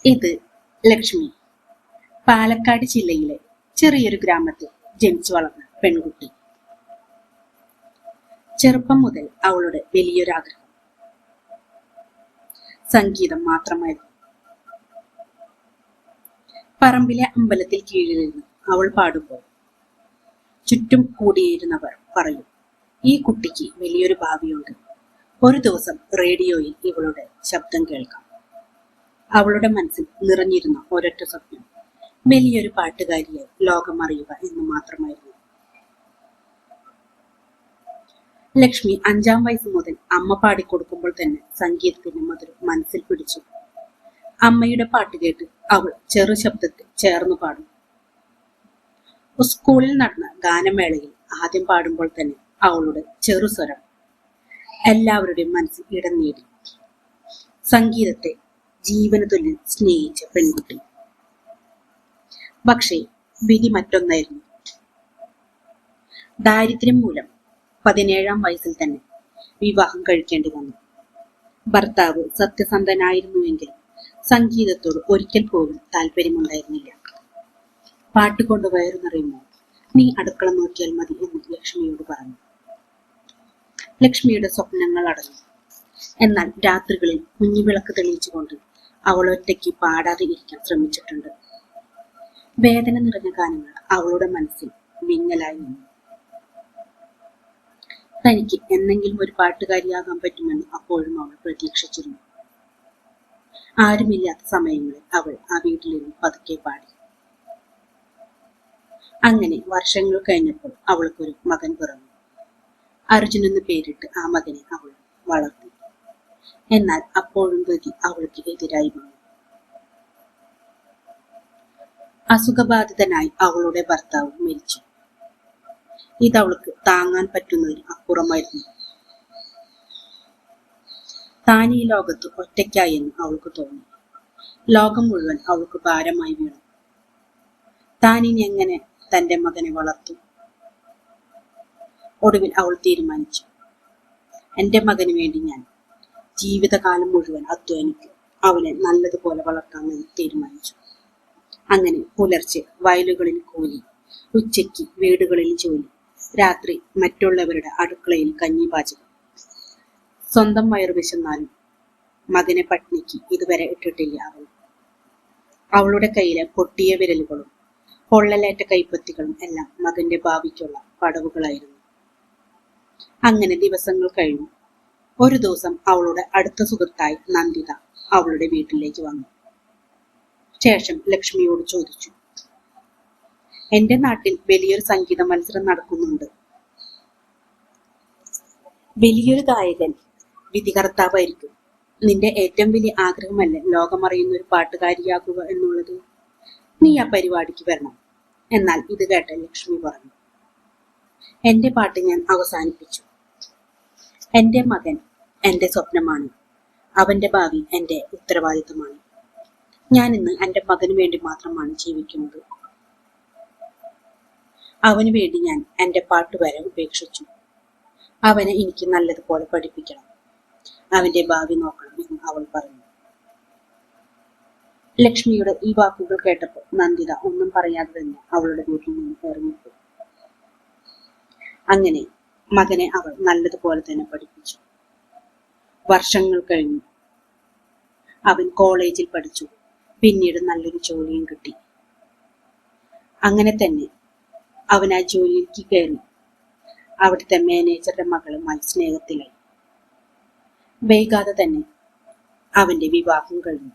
ഇത് ലക്ഷ്മി പാലക്കാട് ജില്ലയിലെ ചെറിയൊരു ഗ്രാമത്തിൽ ജനിച്ചു വളർന്ന പെൺകുട്ടി. ചെറുപ്പം മുതൽ അവളുടെ വലിയൊരാഗ്രഹം സംഗീതം മാത്രമായിരുന്നു. പറമ്പിലെ അമ്പലത്തിൽ കീഴിലിരുന്ന് അവൾ പാടുമ്പോൾ ചുറ്റും കൂടിയിരുന്നവർ പറയും, ഈ കുട്ടിക്ക് വലിയൊരു ഭാവിയുണ്ട്. ഒരു ദിവസം റേഡിയോയിൽ ഇവളുടെ ശബ്ദം കേൾക്കാം. അവളുടെ മനസ്സിൽ നിറഞ്ഞിരുന്ന ഒരൊറ്റ സ്വപ്നം വലിയൊരു പാട്ടുകാരിയായി ലോകം അറിയുക എന്ന് മാത്രമായിരുന്നു. ലക്ഷ്മി 5-ാം വയസ്സ് മുതൽ അമ്മ പാടിക്കൊടുക്കുമ്പോൾ തന്നെ സംഗീതത്തിന്റെ മധുരം മനസ്സിൽ പിടിച്ചു. അമ്മയുടെ പാട്ട് കേട്ട് അവൾ ചെറു ശബ്ദത്തിൽ ചേർന്നു പാടും. സ്കൂളിൽ നടന്ന ഗാനമേളയിൽ ആദ്യം പാടുമ്പോൾ തന്നെ അവളുടെ ചെറുസ്വരം എല്ലാവരുടെയും മനസ്സിൽ ഇടം നേടി. സംഗീതത്തെ ജീവന തുല്യം സ്നേഹിച്ച പെൺകുട്ടി. പക്ഷേ വിധി മറ്റൊന്നായിരുന്നു. ദാരിദ്ര്യം മൂലം 17-ാം വയസ്സിൽ തന്നെ വിവാഹം കഴിക്കേണ്ടി വന്നു. ഭർത്താവ് സത്യസന്ധനായിരുന്നുവെങ്കിലും സംഗീതത്തോട് ഒരിക്കൽ പോലും താല്പര്യമുണ്ടായിരുന്നില്ല. പാട്ടുകൊണ്ട് വയറു നിറയുമോ, നീ അടുക്കള നോക്കിയാൽ മതി എന്ന് ലക്ഷ്മിയോട് പറഞ്ഞു. ലക്ഷ്മിയുടെ സ്വപ്നങ്ങൾ അടഞ്ഞു. എന്നാൽ രാത്രികളിൽ കുഞ്ഞുവിളക്ക് തെളിയിച്ചുകൊണ്ട് അവൾ ഒറ്റയ്ക്ക് പാടാതെ ഇരിക്കാൻ ശ്രമിച്ചിട്ടുണ്ട്. വേദന നിറഞ്ഞ ഗാനങ്ങൾ അവളുടെ മനസ്സിൽ വിങ്ങലായി നിന്നു. തനിക്ക് എന്നെങ്കിലും ഒരു പാട്ടുകാരിയാകാൻ പറ്റുമെന്ന് അപ്പോഴും അവൾ പ്രതീക്ഷിച്ചിരുന്നു. ആരുമില്ലാത്ത സമയങ്ങളിൽ അവൾ ആ വീട്ടിലിരുന്ന് പതുക്കെ പാടി. അങ്ങനെ വർഷങ്ങൾ കഴിഞ്ഞപ്പോൾ അവൾക്കൊരു മകൻ പിറന്നു. അർജുൻ എന്ന് പേരിട്ട് ആ മകനെ അവൾ വളർത്തി. എന്നാൽ അപ്പോഴും ഗതി അവൾക്ക് എതിരായി വന്നു. അസുഖബാധിതനായി അവളുടെ ഭർത്താവ് മരിച്ചു. ഇതവൾക്ക് താങ്ങാൻ പറ്റുന്നതിന് അപ്പുറമായിരുന്നു. താൻ ഈ ലോകത്ത് ഒറ്റയ്ക്കായി എന്ന് അവൾക്ക് തോന്നി. ലോകം മുഴുവൻ അവൾക്ക് ഭാരമായി വീണു. താൻ ഇനി എങ്ങനെ തന്റെ മകനെ വളർത്തും? ഒടുവിൽ അവൾ തീരുമാനിച്ചു, എന്റെ മകന് വേണ്ടി ഞാൻ ജീവിതകാലം മുഴുവൻ അധ്വാനിക്കും. അവനെ നല്ലതുപോലെ വളർത്താമെന്ന് തീരുമാനിച്ചു. അങ്ങനെ പുലർച്ചെ വയലുകളിൽ കൂലി, ഉച്ചയ്ക്ക് വീടുകളിൽ ജോലി, രാത്രി മറ്റുള്ളവരുടെ അടുക്കളയിൽ കഞ്ഞി പാചകം. സ്വന്തം വയറു വിശന്നാലും മകനെ പട്ടിണിക്ക് ഇതുവരെ ഇട്ടിട്ടില്ല അവൾ. അവളുടെ കയ്യിലെ പൊട്ടിയ വിരലുകളും പൊള്ളലേറ്റ കൈപ്പത്തികളും എല്ലാം മകന്റെ ഭാവിക്കുള്ള പടവുകളായിരുന്നു. അങ്ങനെ ദിവസങ്ങൾ കഴിഞ്ഞു. ഒരു ദിവസം അവളുടെ അടുത്ത സുഹൃത്തായി നന്ദിത അവളുടെ വീട്ടിലേക്ക് വന്നു. ശേഷം ലക്ഷ്മിയോട് ചോദിച്ചു, എന്റെ നാട്ടിൽ വലിയൊരു സംഗീത മത്സരം നടക്കുന്നുണ്ട്. വലിയൊരു ഗായകൻ വിധികർത്താവായിരിക്കും. നിന്റെ ഏറ്റവും വലിയ ആഗ്രഹമല്ലേ ലോകമറിയുന്ന ഒരു പാട്ടുകാരിയാകുക എന്നുള്ളത്? നീ ആ പരിപാടിക്ക് വരണം. എന്നാൽ ഇത് കേട്ട ലക്ഷ്മി പറഞ്ഞു, എന്റെ പാട്ട് ഞാൻ അവസാനിപ്പിച്ചു. എന്റെ മകൻ എന്റെ സ്വപ്നമാണ്. അവന്റെ ഭാവി എന്റെ ഉത്തരവാദിത്തമാണ്. ഞാൻ ഇന്ന് എന്റെ മകന് വേണ്ടി മാത്രമാണ് ജീവിക്കുന്നത്. അവന് വേണ്ടി ഞാൻ എന്റെ പാട്ട് വരെ ഉപേക്ഷിച്ചു. അവനെ എനിക്ക് നല്ലതുപോലെ പഠിപ്പിക്കണം. അവന്റെ ഭാവി നോക്കണം എന്ന് അവൾ പറഞ്ഞു. ലക്ഷ്മിയുടെ ഈ വാക്കുകൾ കേട്ടപ്പോൾ നന്ദിത ഒന്നും പറയാതെ തന്നെ അവളുടെ വീട്ടിൽ നിന്ന് ഇറങ്ങിപ്പോയി. അങ്ങനെ മകനെ അവൾ നല്ലതുപോലെ തന്നെ പഠിപ്പിച്ചു. വർഷങ്ങൾ കഴിഞ്ഞു. അവൻ കോളേജിൽ പഠിച്ചു. പിന്നീട് നല്ലൊരു ജോലിയും കിട്ടി. അങ്ങനെ തന്നെ അവൻ ആ ജോലിയിലേക്ക് കയറി അവിടുത്തെ മാനേജറുടെ മകളുമായി സ്നേഹത്തിലായി. വൈകാതെ തന്നെ അവന്റെ വിവാഹം കഴിഞ്ഞു.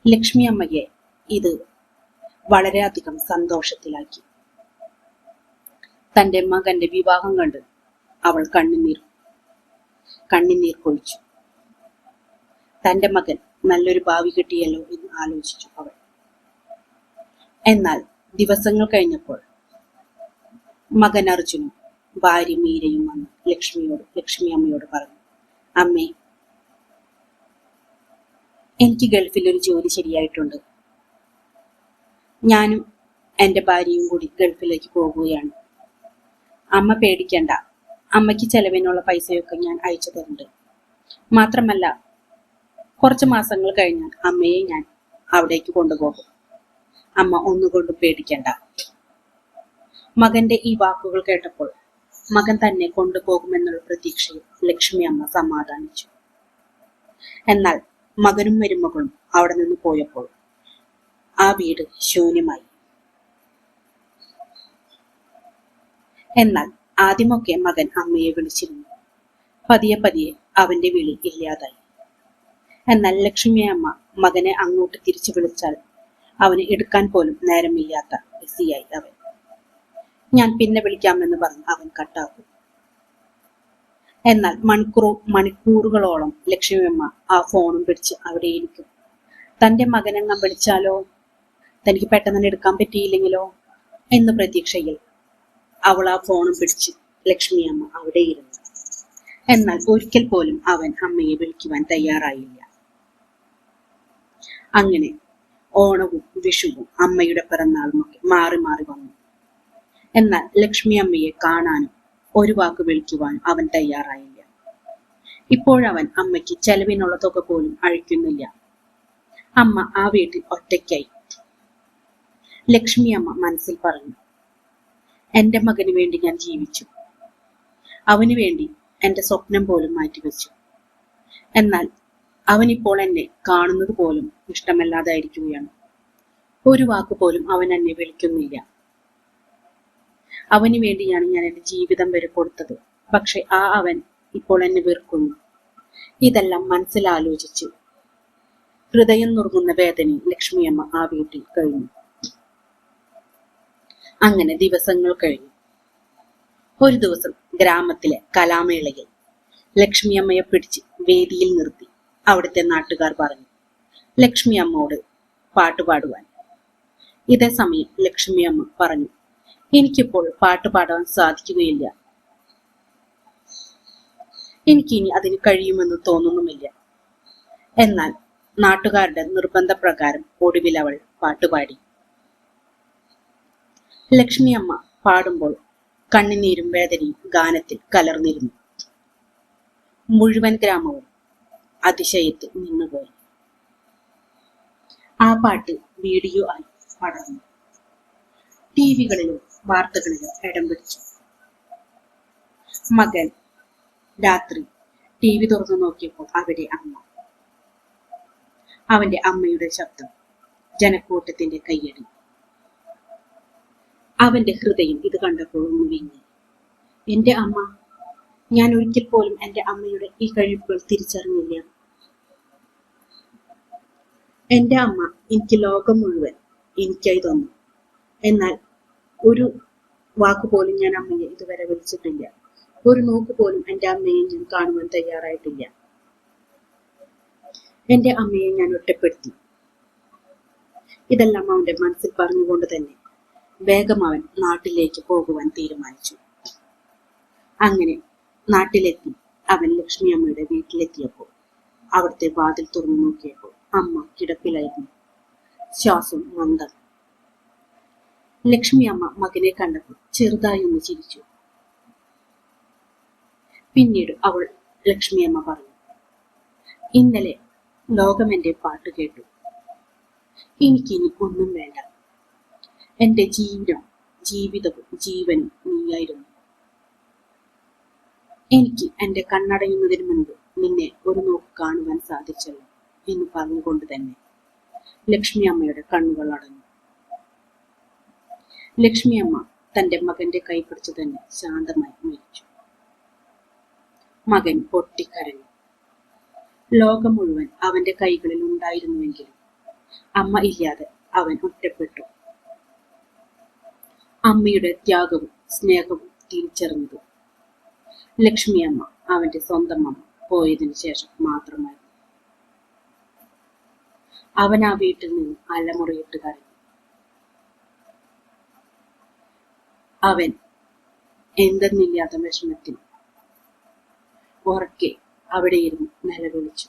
ലക്ഷ്മി അമ്മയെ ഇത് വളരെയധികം സന്തോഷത്തിലാക്കി. തന്റെ മകന്റെ വിവാഹം കണ്ട് അവൾ കണ്ണുനീർ പൊഴിച്ചു. തന്റെ മകൻ നല്ലൊരു ഭാവി കിട്ടിയല്ലോ എന്ന് ആലോചിച്ചു അവൾ. എന്നാൽ ദിവസങ്ങൾ കഴിഞ്ഞപ്പോൾ മകൻ അർജുനും ഭാര്യ മീരയും വന്ന് ലക്ഷ്മി അമ്മയോട് പറഞ്ഞു, അമ്മേ, എനിക്ക് ഗൾഫിൽ ഒരു ജോലി ശരിയായിട്ടുണ്ട്. ഞാനും എൻ്റെ ഭാര്യയും കൂടി ഗൾഫിലേക്ക് പോകുകയാണ്. അമ്മ പേടിക്കണ്ട, അമ്മയ്ക്ക് ചെലവിനുള്ള പൈസയൊക്കെ ഞാൻ അയച്ചു തരുന്നുണ്ട്. മാത്രമല്ല കുറച്ച് മാസങ്ങൾ കഴിഞ്ഞാൽ അമ്മയെ ഞാൻ അവിടേക്ക് കൊണ്ടുപോകും. അമ്മ ഒന്നുകൊണ്ടും പേടിക്കണ്ട. മകന്റെ ഈ വാക്കുകൾ കേട്ടപ്പോൾ മകൻ തന്നെ കൊണ്ടുപോകുമെന്നുള്ള പ്രതീക്ഷയിൽ ലക്ഷ്മി അമ്മ സമാധാനിച്ചു. എന്നാൽ മകനും മരുമകളും അവിടെ നിന്ന് പോയപ്പോൾ ആ വീട് ശൂന്യമായി. എന്നാൽ ആദ്യമൊക്കെ മകൻ അമ്മയെ വിളിച്ചിരുന്നു. പതിയെ പതിയെ അവന്റെ വിളി ഇല്ലാതായി. എന്നാൽ ലക്ഷ്മി അമ്മ മകനെ അങ്ങോട്ട് തിരിച്ചു വിളിച്ചാൽ അവന് എടുക്കാൻ പോലും നേരമില്ലാത്ത ബിസിയായി അവൻ. ഞാൻ പിന്നെ വിളിക്കാമെന്ന് പറഞ്ഞ് അവൻ കട്ടാക്കും. എന്നാൽ മണിക്കൂറുകളോളം ലക്ഷ്മിയമ്മ ആ ഫോണും പിടിച്ച് അവിടെ ഇരിക്കും. തന്റെ മകനെങ്ങാൻ വിളിച്ചാലോ, തനിക്ക് പെട്ടെന്ന് തന്നെ എടുക്കാൻ പറ്റിയില്ലെങ്കിലോ എന്ന പ്രതീക്ഷയിൽ അവൾ ആ ഫോണും പിടിച്ച് ലക്ഷ്മിയമ്മ അവിടെ ഇരുന്നു. എന്നാൽ ഒരിക്കൽ പോലും അവൻ അമ്മയെ വിളിക്കുവാൻ തയ്യാറായില്ല. അങ്ങനെ ഓണവും വിഷുവും അമ്മയുടെ പിറന്നാളും ഒക്കെ മാറി മാറി വന്നു. എന്നാൽ ലക്ഷ്മി അമ്മയെ കാണാനും ഒരു വാക്ക് വിളിക്കുവാനും അവൻ തയ്യാറായില്ല. ഇപ്പോഴവൻ അമ്മയ്ക്ക് ചെലവിനുള്ള തുക പോലും അഴിക്കുന്നില്ല. അമ്മ ആ വീട്ടിൽ ഒറ്റയ്ക്കായി. ലക്ഷ്മി അമ്മ മനസ്സിൽ പറഞ്ഞു, എന്റെ മകന് വേണ്ടി ഞാൻ ജീവിച്ചു, അവന് വേണ്ടി എന്റെ സ്വപ്നം പോലും മാറ്റിവെച്ചു. എന്നാൽ അവനിപ്പോൾ എന്നെ കാണുന്നത് പോലും ഇഷ്ടമല്ലാതായിരിക്കുകയാണ്. ഒരു വാക്ക് പോലും അവൻ എന്നെ വിളിക്കുന്നില്ല. അവന് വേണ്ടിയാണ് ഞാൻ എന്റെ ജീവിതം വരെ കൊടുത്തത്. പക്ഷെ അവൻ ഇപ്പോൾ എന്നെ വെറുക്കുന്നു. ഇതെല്ലാം മനസ്സിലാലോചിച്ച് ഹൃദയം നുറുങ്ങുന്ന വേദനയിൽ ലക്ഷ്മിയമ്മ ആ വീട്ടിൽ കഴിഞ്ഞു. അങ്ങനെ ദിവസങ്ങൾ കഴിഞ്ഞു. ഒരു ദിവസം ഗ്രാമത്തിലെ കലാമേളയിൽ ലക്ഷ്മിയമ്മയെ പിടിച്ച് വേദിയിൽ നിർത്തി അവിടുത്തെ നാട്ടുകാർ പറഞ്ഞു ലക്ഷ്മി അമ്മോട് പാട്ടുപാടുവാൻ. ഇതേ സമയം ലക്ഷ്മിയമ്മ പറഞ്ഞു, എനിക്കിപ്പോൾ പാട്ട് പാടാൻ സാധിക്കുകയില്ല, എനിക്കിനി അതിന് കഴിയുമെന്ന് തോന്നുന്നുമില്ല. എന്നാൽ നാട്ടുകാരുടെ നിർബന്ധപ്രകാരം ഒടുവിൽ അവൾ പാട്ടുപാടി. ലക്ഷ്മി അമ്മ പാടുമ്പോൾ കണ്ണുനീരും വേദനയും ഗാനത്തിൽ കലർന്നിരുന്നു. മുഴുവൻ ഗ്രാമവും അതിശയത്തിൽ നിന്നുപോയി. ആ പാട്ട് വീഡിയോ ആയി പടർന്നു. ടിവികളിലും വാർത്തകളിലും ഇടം പിടിച്ചു. മകൻ രാത്രി ടിവി തുറന്നു നോക്കിയപ്പോൾ അവിടെ അമ്മ. അവന്റെ അമ്മയുടെ ശബ്ദം, ജനക്കൂട്ടത്തിന്റെ കയ്യടി. അവന്റെ ഹൃദയം ഇത് കണ്ടപ്പോൾ ഒന്ന് വിങ്ങി. എന്റെ അമ്മ, ഞാൻ ഒരിക്കൽ പോലും എന്റെ അമ്മയുടെ ഈ കഴിവുകൾ തിരിച്ചറിഞ്ഞില്ല. എന്റെ അമ്മ എനിക്ക് ലോകം മുഴുവൻ എനിക്കായി തന്നു. എന്നാൽ ഒരു വാക്കുപോലും ഞാൻ അമ്മയെ ഇതുവരെ വിളിച്ചിട്ടില്ല. ഒരു നോക്ക് പോലും എന്റെ അമ്മയെ ഞാൻ കാണുവാൻ തയ്യാറായിട്ടില്ല. എന്റെ അമ്മയെ ഞാൻ ഒറ്റപ്പെടുത്തി. ഇതെല്ലാം അവന്റെ മനസ്സിൽ പറഞ്ഞുകൊണ്ട് തന്നെ വേഗം അവൻ നാട്ടിലേക്ക് പോകുവാൻ തീരുമാനിച്ചു. അങ്ങനെ നാട്ടിലെത്തി അവൻ ലക്ഷ്മി അമ്മയുടെ വീട്ടിലെത്തിയപ്പോൾ അവിടുത്തെ വാതിൽ തുറന്നു നോക്കിയപ്പോൾ അമ്മ കിടപ്പിലായിരുന്നു, ശ്വാസം മന്ദം. ലക്ഷ്മി അമ്മ മകനെ കണ്ടപ്പോൾ ചെറുതായി ഒന്ന് ചിരിച്ചു. പിന്നീട് അവൾ ലക്ഷ്മി അമ്മ പറഞ്ഞു, ഇന്നലെ ലോകം എന്റെ പാട്ട് കേട്ടു. എനിക്കിനി ഒന്നും വേണ്ട. എന്റെ ജീവിതവും ജീവനും നീയായിരുന്നു. എനിക്ക് എന്റെ കണ്ണടയുന്നതിന് മുൻപ് നിന്നെ ഒരു നോക്ക് കാണുവാൻ സാധിച്ചല്ലോ എന്ന് പറഞ്ഞുകൊണ്ട് തന്നെ ലക്ഷ്മി അമ്മയുടെ കണ്ണുകൾ അടഞ്ഞു. ലക്ഷ്മി അമ്മ തന്റെ മകന്റെ കൈ പിടിച്ചു തന്നെ ശാന്തമായി മരിച്ചു. മകൻ പൊട്ടിക്കരഞ്ഞു. ലോകം മുഴുവൻ അവന്റെ കൈകളിൽ ഉണ്ടായിരുന്നുവെങ്കിലും അമ്മ ഇല്ലാതെ അവൻ ഒറ്റപ്പെട്ടു. അമ്മയുടെ ത്യാഗവും സ്നേഹവും തിരിച്ചറിഞ്ഞത് ലക്ഷ്മി അമ്മ അവന്റെ സ്വന്തം അമ്മ പോയതിനു ശേഷം മാത്രമായിരുന്നു. അവൻ ആ വീട്ടിൽ നിന്ന് അലമുറയിട്ട് കരഞ്ഞു. അവൻ എന്തെന്നില്ലാത്ത വിഷമത്തിൽ ഉറക്കെ അവിടെ ഇരുന്ന് നിലവിളിച്ചു.